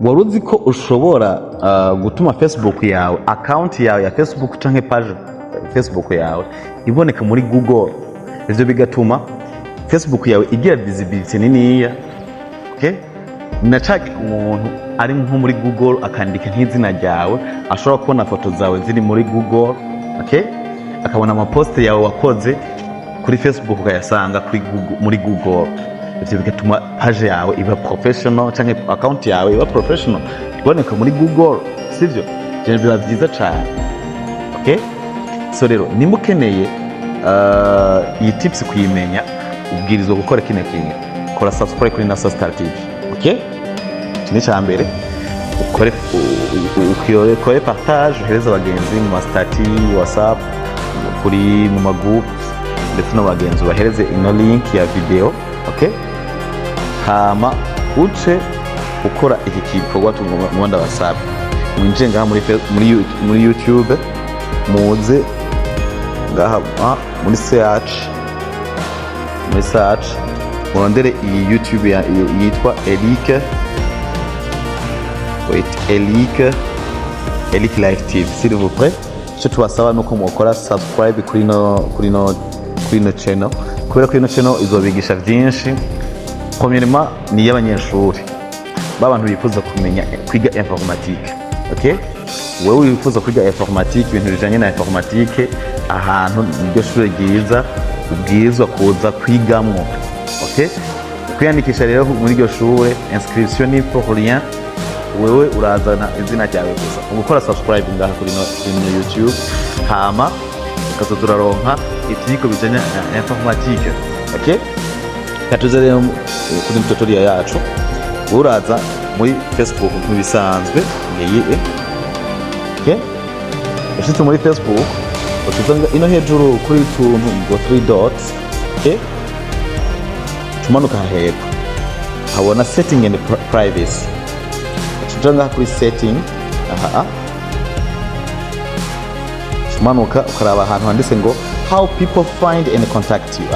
waruzi ko ushobora gutuma Facebook yawe, account yawe ya Facebook canke page Facebook yawe iboneka muri Google. Ivyo bigatuma Facebook yawe igira visibility niniya. Okay? Nachake umuntu ari nko muri Google akandika nk'izina ryawe, ashobora kubona foto zawe ziri muri Google. Okay? Akabona ama post yawe wakoze kuri Facebook ukayasanga kuri Google, muri Google. Ivyo bigatuma page yawe iba professional canke account yawe iba professional iboneka muri Google, sivyo? Je biba byiza cyane. Okay? So rero nimukeneye iyi tips kuyimenya, ubwirizwa gukora kino kintu. Kora subscribe kuri Naso Star TV. Okay? Kini cyambere ukore partage, uhereza abagenzi mu stati, WhatsApp, kuri mu magroup ndetse n'abagenzi bahereze ino link ya video. Okay? Hama uce ukora iki gikorwa tugomba WhatsApp. Mwinje ngaha muri YouTube, muze ngaha muri search, murondere iyi YouTube yitwa Elic Live TV, s'il vous plaît. Cyo tubasaba nuko mukora subscribe kuri no channel, kubera ko ino channel izobigisha byinshi. Premièrement ni y'abanyeshuri babantu bifuza kumenya kwiga informatique. Okay? Wewe wifuza kwiga informatique, ibintu bijanye na informatique, ahantu niryo shure ryiza ubwirizwa kuza kwigamwo. Okay? Kwiyandikisha rero muri iryo shure, inscription ni pour rien. Wewe urazana izina ryawe gusa, ugukora subscribe ngaha kuri no YouTube, hama ukazoduraronka ivyiko bijanye na informatique. Okay? Katuze rero kuri tutorial yacu, uraza muri Facebook nk'ibisanzwe ngiye. Okay? Ushitse muri Facebook utuzanga ino hejuru kuri tuntu ngo 3 dots. Okay? Tumanuka hepfo habona setting and privacy. Tujanga kuri setting. Tumanuka ukaraba ahantu handitse ngo how people find and contact you.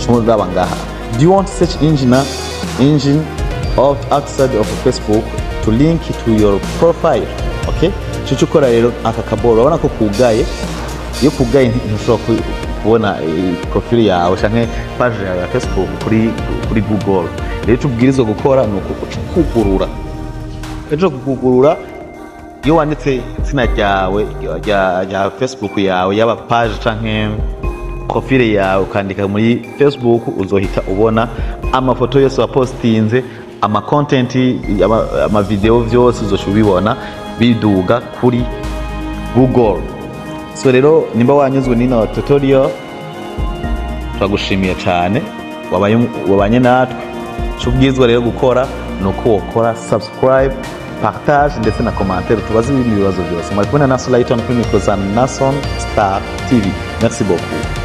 Do you want search engine of outside of Facebook to link to your profile? Okay? Cyo ukora rero aka kaboro urabona ko kugaye, iyo kugaye ntushobora kubona profile yawe canke page yawe ya Facebook kuri Google. Rero tubwirizwa gukora nuko kugurura. Ejo kugurura iyo wanditse izina ryawe ya Facebook yawe yaba page canke profile yawe ukandika muri Facebook, uzohita ubona amafoto yose wapostinze, ama content, ama video vyose uzoshubibona biduga kuri Google. So rero nimba wanyuzwe nino tutorial, twagushimiye cyane wabanye natwe. Cyubwizwa rero gukora nuko ukora subscribe, partage ndetse na commentaire, tubaze ibindi bibazo byose. Mwari kumwe na Naso Lighton kuri micro za Naso Star TV. Merci beaucoup.